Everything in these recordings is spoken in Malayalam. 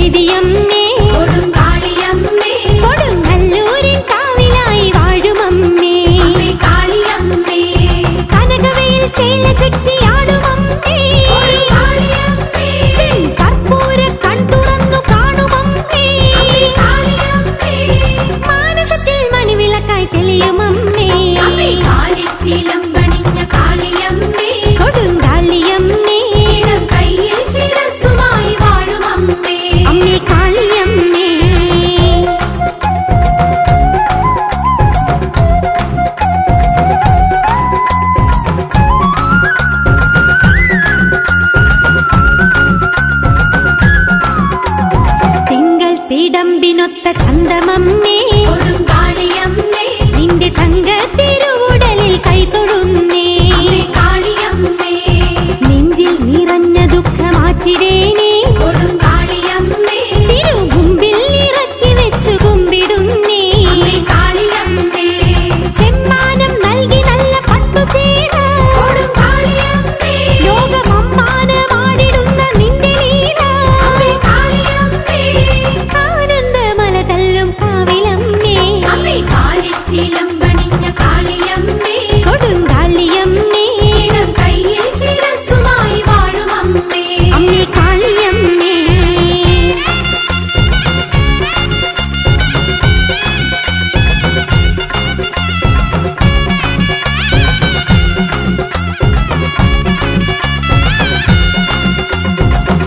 ദേവിയമ്മേ കൊടുങ്കാളിയമ്മേ കൊടുങ്ങല്ലൂരിൻ കാവിലായി വാഴുമമ്മേ കാളിയമ്മേ കനകവയിൽ ചേല ചുറ്റിയാടുമമ്മേ കാളിയമ്മേ കർപ്പൂര കൺതുറന്നു കാണുമമ്മേ കാളിയമ്മേ മാനസത്തിൽ മണിവിളക്കായി തെളിയുമമ്മേ കാലിച്ചിലം പണിഞ്ഞ കാളിയമ്മേ കൊടുങ്കാളിയമ്മേ കയ്യിൽ ശിരസ്സുമായി വാഴുമമ്മേ അമ്മേ കാളിയമ്മേ തിങ്കൾ തിടമ്പിനൊത്ത ചന്തമമ്മേ കൊടുങ്കാളിയമ്മേ നിന്റെ തങ്ക തിരുവുടലിൽ കൈതൊഴുന്നേ കാളിയമ്മേ നെഞ്ചിൽ നിറഞ്ഞ ദുഃഖമാറ്റിടേനേ കൊടുങ്കാളിയമ്മേ തിരുമുമ്പിൽ ഇറക്കി വെച്ചു കുമ്പിടുന്നേ കാളിയമ്മേ ചെമ്മാനം നൽകി നല്ല പട്ടുചേല കൊടുങ്കാളിയമ്മേ ലോകമമ്മാനമാടിടുന്ന നിന്റെ ലീല കാളിയമ്മേ ആനന്ദമല തല്ലും കാവിലമ്മേ കാലിച്ചിലം പണിഞ്ഞ കാളിയമ്മേ കൊടുങ്കാളിയമ്മേ കയ്യിൽ ശിരസ്സുമായി വാഴുമമ്മേ അമ്മേ കാളിയമ്മേ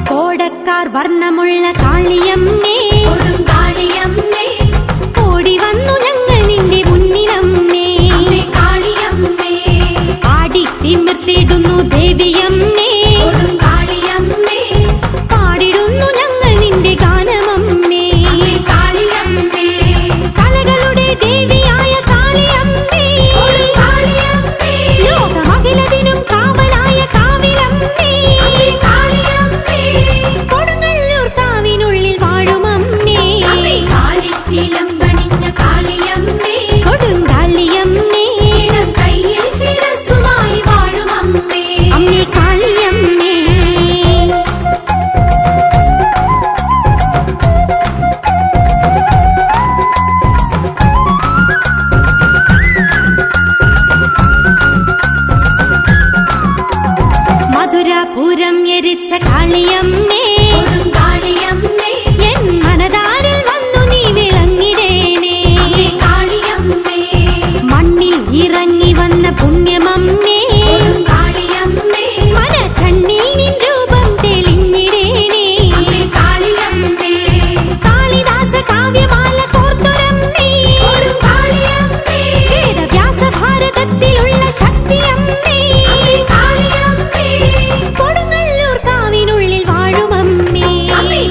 കോടക്കാർ വർണ്ണമുള്ള കാളിയമ്മേ കൊടുങ്കാളിയമ്മേ ഓടി വന്നു ഞങ്ങൾ നിന്റെ മുന്നിലമ്മേ കാളിയമ്മേ ആടി തിമിർത്തിടുന്നു ദേവിയമ്മേ കൊടുങ്കാളിയമ്മേ പാടിടുന്നു ഞങ്ങൾ നിന്റെ ഗാനമമ്മേ കാളിയമ്മേ കലകളുടെ ദേവിയായ കാളിയമ്മേ കൊടുങ്കാളിയമ്മേ ലോകമഖിലതിനും കാവലായ കാവിലമ്മേ കാളിയമ്മേ കൊടുങ്ങല്ലൂർ കാവിനുള്ളിൽ വാഴുമമ്മേ കാലിച്ചിലം പണിഞ്ഞ കാളിയമ്മേ കൊടുങ്കാളിയമ്മേ കയ്യിൽ ശിരസ്സുമായി വാഴുമമ്മേ അമ്മേ കാളിയമ്മേ മധുരാപുരം എരിച്ച കാളിയമ്മേ കൊടുങ്കാളിയമ്മേ എൻ മനതാരിൽ വന്നു നീ വിളങ്ങിടേനേ കാളിയമ്മേ മണ്ണിൽ ഇറങ്ങി വന്ന പുണ്യമമ്മേ കൊടുങ്കാളിയമ്മേ മനക്കണ്ണിൽ നിൻ രൂപം തെളിഞ്ഞിടേനേ കാളിയമ്മേ കാളിദാസ കാവ്യമാല കോർത്തുരമ്മേ കൊടുങ്കാളിയമ്മേ വേദവ്യാസ ഭാരതത്തിലുള്ള ശക്തിയമ്മേ കാളിയമ്മേ കൊടുങ്ങല്ലൂർ കാവിനുള്ളിൽ വാഴുമമ്മേ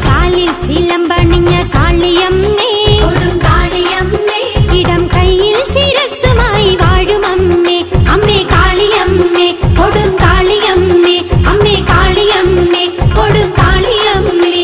കാലിൽ ചിലമ്പണിഞ്ഞ കാളിയമ്മേ കൊടുങ്കാളിയമ്മേ ഇടം കയ്യിൽ ശിരസ്സുമായി വാഴുമമ്മേ അമ്മേ കാളിയമ്മേ കൊടുങ്കാളിയമ്മേ അമ്മേ കാളിയമ്മേ കൊടുങ്കാളിയമ്മേ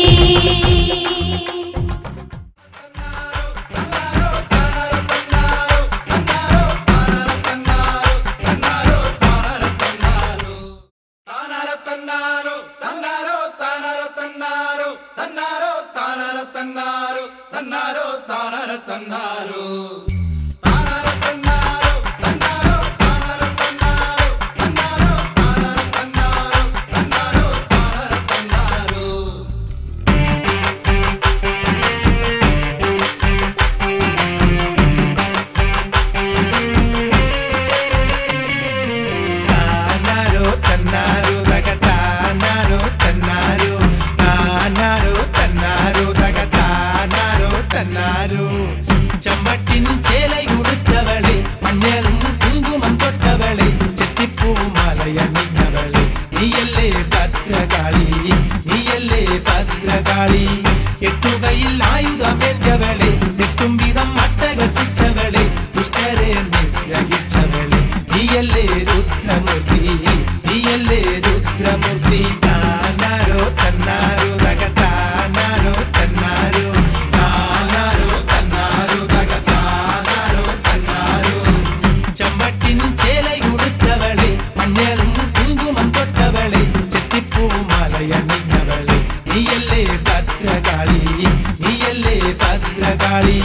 ചമ്മട്ടിൻ ചേലയുടുത്തവളെ മഞ്ഞളും കുങ്കുമം തൊട്ടവളെ ചെത്തിപ്പൂമാലയണിഞ്ഞവളെ നീയല്ലേ ഭദ്രകാളി നീയല്ലേ ഭദ്രകാളി എട്ടുകയിൽ ആയുധമേറ്റവളെ എട്ടും വിധം അട്ടഹസിച്ചവളെ ദുഷ്ടരെ നിഗ്രഹിച്ചവളെ നീയല്ലേ രുദ്രമൂർത്തി നീയല്ലേ രുദ്രമൂർത്തി താനാരോ തന്നാരോ തകതാനാരോ തന്നാരോ ചമ്മട്ടിൻ ചേലയുടുത്തവളെ മഞ്ഞളും കുങ്കുമം തൊട്ടവളെ ചെത്തിപ്പൂമാലയണിഞ്ഞവളെ നീയല്ലേ ഭദ്ര ഭദ്രകാളി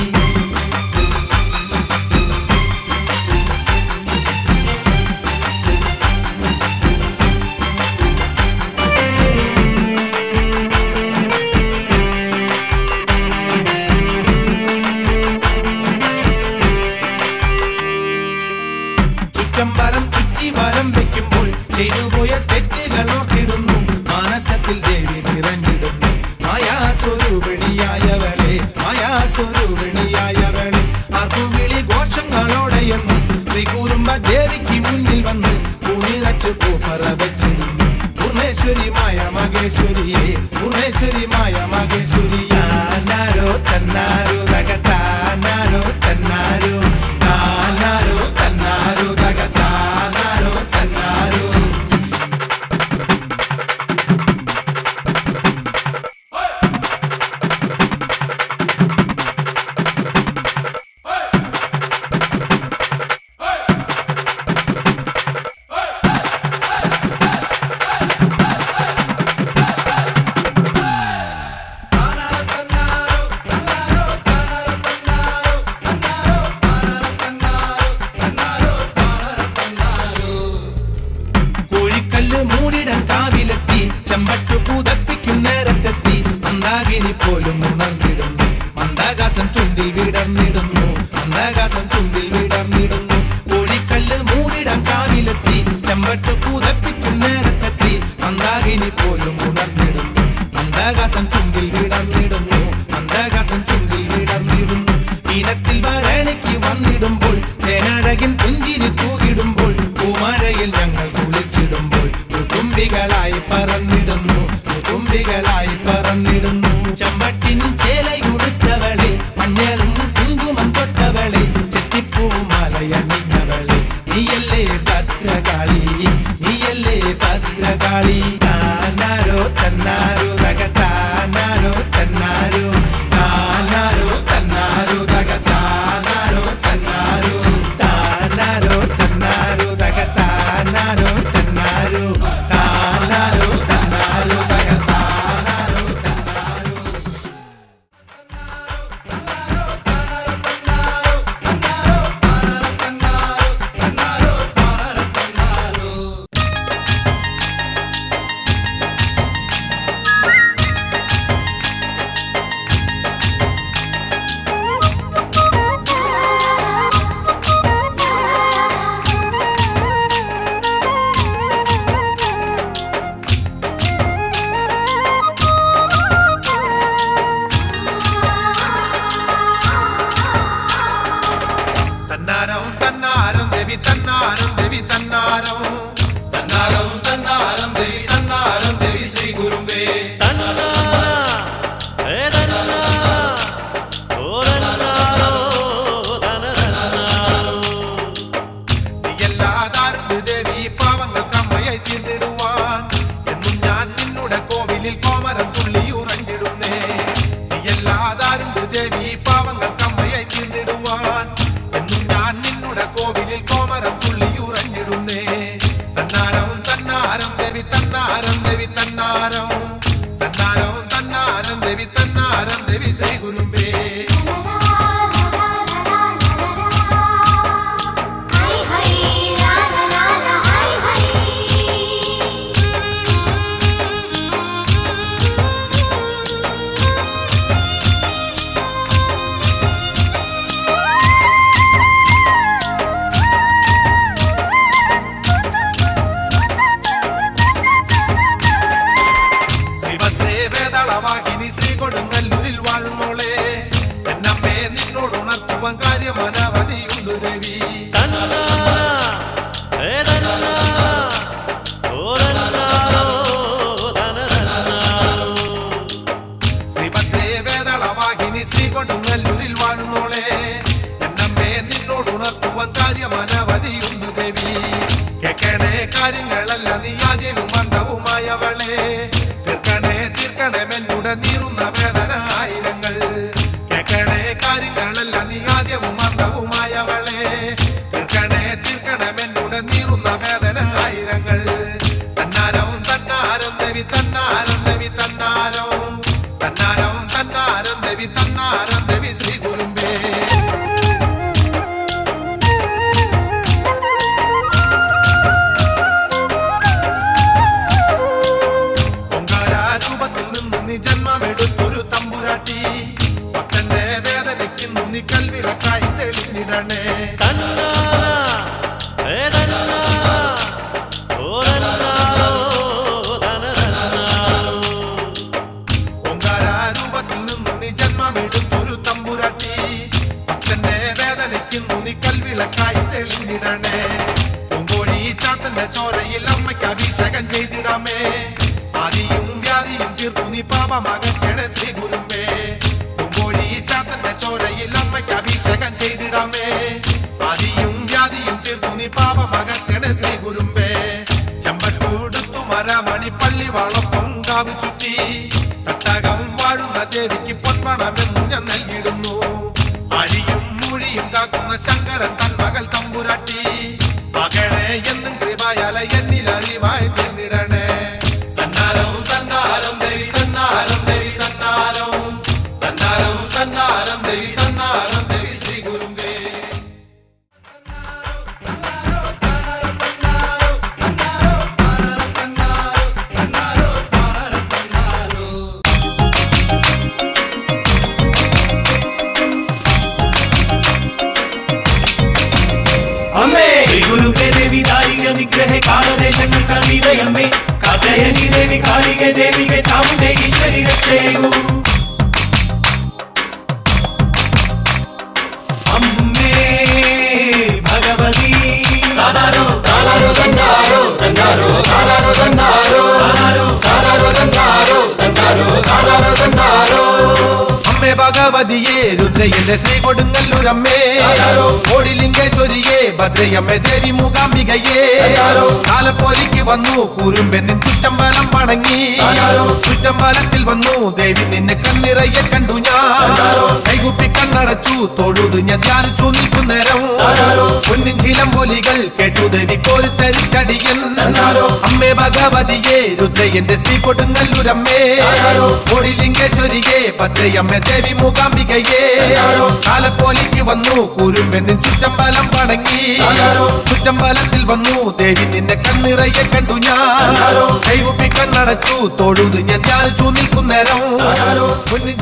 ചുറ്റമ്പലം ചുറ്റി വലം വെക്കുമ്പോൾ ചെയ്തുപോയ തെറ്റുകൾ ഓർത്തിടുന്നു മാനസത്തിൽ ദേവി നിറഞ്ഞിടുന്നു മായാസ്വരൂപിണിയായവളെ മായാസ്വരൂപിണിയായവളെ ആർപ്പുവിളി ഘോഷങ്ങളോടെയെന്നും ശ്രീകുറുമ്പ ദേവിക്ക് മുന്നിൽ വന്ന് പൂനിറച്ച് പൂപ്പറ വെച്ചിടുന്നു പൂർണേശ്വരി മായ മഹേശ്വരിയെ പൂർണേശ്വരി മായ മഹേശ്വരിയാനാരോ തന്നാരോ തകത്താനാരോ തന്നാരോ താനാരോ തന്നാരോ തകത്താനാരോ തന്നാരോ മൂടിടം കാവിലെത്തി ചെമ്പട്ടു പൂതപ്പിക്കും നേരത്തെത്തി മന്ദാകിനി പോലും ഉണർന്നിടുന്നു മന്ദാകാശം ചുണ്ടിൽ വിടർന്നിടുന്നു മന്ദാകാശം ചുണ്ടിൽ വിടർന്നിടുന്നു കോഴിക്കല്ല് മൂടിടം കാവിലെത്തി ചെമ്പട്ടു പൂതപ്പിക്കും നേരത്തെത്തി മന്ദാകിനി പോലും ഉണർന്നിടുന്നു മന്ദാകാശം ചുണ്ടിൽ വിടർന്നിടുന്നു മന്ദാകാശം ചുണ്ടിൽ വിടർന്നിടുന്നു ഈനത്തിൽ ഭരണിക്ക് വന്നിടുമ്പോൾ തേനഴകിൻ പുഞ്ചിരി തൂകിടുമ്പോൾ പൂമഴയിൽ ഞങ്ങൾ കുളിച്ചിടുമ്പോൾ തുമ്പികളായി പറന്നിടുന്നു തുമ്പികളായി പറന്നിടുന്നു ചമ്പട്ടിൻ ചേലയുടുത്തവളെ മഞ്ഞളും കുങ്കുമം തൊട്ടവളെ ചെത്തിപ്പൂവും മലയണിഞ്ഞവളെ നീയല്ലേ ഭദ്രകാളി നീയല്ലേ ഭദ്രകാളി താനാരോ തന്നാരോ തകത്താനാരോ തന്നാരോ താനാരോ തന്നാരോ തകത്താനാരോ തന്നാരോ താനാരോ തന്നാരോ തകത്താനാരോ തന്നാരോ താനാരോ തന്നാരോ തകത്താനാരോ തന്നാരം തന്നാരം ദേവി തന്നാരം ദേവി തന്നാരം തന്നാരം തന്നാരം ദേവി തന്നാരം ദേവി ശ്രീ ഗുരുമ്പേ എല്ലാതാരുണ്ട് ദേവി പാവങ്ങൾക്ക് അമ്മയായി തീർന്നിടുവാൻ എന്നും ഞാൻ നിന്നുടെ കോവിലിൽ കോമരം തുള്ളി ഉറങ്ങിടുന്നേ എല്ലാതാരുണ്ട് ദേവി പാവങ്ങൾക്ക് അമ്മയായി തീർന്നിടുവാൻ എന്നും ഞാൻ നിന്നുടെ കോവിലിൽ കോമരം തുള്ളി ഉറങ്ങിടുന്നേ തന്നാരം തന്നാരം ദേവി തന്നാരം ദേവി തന്നാരം തന്നാരം തന്നാരം ദേവി തന്നാരം ദേവി ശ്രീ ഗുരുമ്പേ വാഹിനി ശ്രീ കൊടുങ്ങല്ലൂരിൽ വാഴുന്നോളെ എന്നമ്മേ നിന്നോട് ഉണർത്തുവാൻ കാര്യമനവധിയുണ്ട് ദേവി ശ്രീഭദ്രേ വേദള വാഹിനി ശ്രീ കൊടുങ്ങല്ലൂരിൽ വാഴുന്നോളെ എന്നമ്മേ നിന്നോട് ഉണർത്തുവാൻ കാര്യമനവധിയുണ്ട് ദേവി കേൾക്കണേ കാര്യങ്ങളല്ല നീ ആദ്യവും മന്ദവുമായവളെ തീർക്കണമെന്നുടെ നീറുന്ന വേദന ആയിരങ്ങൾ കേൾക്കണേ കാര്യങ്ങളല്ല നീ ആദ്യവും അന്തവുമായവളെ തീർക്കണമെന്നുടെ നീറുന്ന വേദന ആയിരങ്ങൾ തന്നാരം തന്നാരം ദേവി തന്നാരം ദേവി തന്നാരം തന്നാരം തന്നാരം ദേവി തന്നാരം ദേവി ശ്രീ ഗുരുമ്പേ എടുത്തൊരു തമ്പുരാട്ടി ഭക്തന്റെ വേദനയ്ക്കുന്നു നീ കൽവിളക്കായി തെളിഞ്ഞിടണേ. ഓങ്കാരൂപത്തിൽ നിന്നു നീ ജന്മമെടുത്തൊരു തമ്പുരാട്ടി ഭക്തന്റെ വേദനയ്ക്കുന്നു നീ കൽവിളക്കായി തെളിഞ്ഞിടണേ. പൂങ്കോഴി ചാത്തന്റെ ചോരയിൽ അമ്മയ്ക്ക് അഭിഷേകം ചെയ്തിടാമേ. ആദിയും വ്യാധിയും തീർത്തു നീ പാപമകറ്റണേ ശ്രീ ഗുരുമ്പേ. പൂങ്കോഴി ചാത്തന്റെ ചോരയിൽ അമ്മയ്ക്ക് അഭിഷേകം ചെയ്തിടാമേ. ആദിയും വ്യാധിയും തീർത്തു നീ പാപമകറ്റണേ ശ്രീ ഗുരുമ്പേ. ചെമ്പട്ടൂടുത്തു മരമണി പള്ളി വളപ്പം കാവു ചുറ്റി തട്ടകം വാഴുന്ന ദേവിക്ക് പൊൻപണമെന്നും ഞാൻ നൽകിയിടുന്നു. അഴിയും മൂഴിയും കാക്കുന്ന ശങ്കരൻ തൻ മകൾ തമ്പുരാട്ടി മകളെ എന്നും കൃപയാല എന്നിൽ അറിവായി തീർന്നിടണേ. തന്നാരം തന്നാരം ദേവി തന്നാരം ദേവി തന്നാരം തന്നാരം തന്നാരം ദേവി തന്നാരം ദേവി ശ്രീ ഗുരുമ്പേ. गुरुके देवी दारिग निग्रह कालदेशങ്ങൾ കലിതയമ്മേ കാതയനി ദേവി കാളികെ ദേവികെ ചാമുണ്ടേശ്വരി രക്ഷേകു അമ്മേ ഭഗവതി താനാരോ താനാരോ തന്നാരോ തന്നാരോ താനാരോ തന്നാരോ താനാരോ താനാരോ തന്നാരോ തന്നാരോ താനാരോ തന്നാരോ. അമ്മേ ഭഗവതിയെ രുദ്രയന്റെ ശ്രീ കൊടുങ്ങല്ലൂരമ്മേ കോടിലിംഗേശ്വരിയെ ഭദ്രയമ്മേ ദേവി മൂകാംബികയെ കാലപ്പോരിക്ക് വന്നു കൂരുമ്പെന്നിൻ ചുറ്റമ്പലം വണങ്ങി. ചുറ്റമ്പലത്തിൽ വന്നു ദേവി നിന്നെ കണ്ണിറയെ കണ്ടു ഞാൻ. കൈകുപ്പി കണ്ണടച്ചു തൊഴുതു ഞാൻ ധ്യാനിച്ചു നിൽക്കുന്നേരം പൊന്നിൻ ചിലമ്പൊലികൾ കേട്ടു ദേവി കോരിത്തരിച്ചടിയൻ. അമ്മേ ഭഗവതിയെ രുദ്രയന്റെ ശ്രീ കൊടുങ്ങല്ലൂരമ്മേ കോടിലിംഗേശ്വരിയെ ഭദ്രയമ്മേ ദേവി മൂകാംബികയെ കാലപ്പോലിക്ക് വന്നു കൂരുമ്പെന്നിൻ ചുറ്റമ്പലം വണങ്ങി. ചുറ്റമ്പലത്തിൽ വന്നു ദേവി നിന്നെ കണ്ണിറയെ കണ്ടു ഞാൻ. കൈകുപ്പി കണ്ണടച്ചു തൊഴുതു ഞാൻ ധ്യാനിച്ചു നിൽക്കുന്നേരം പൊന്നിൻ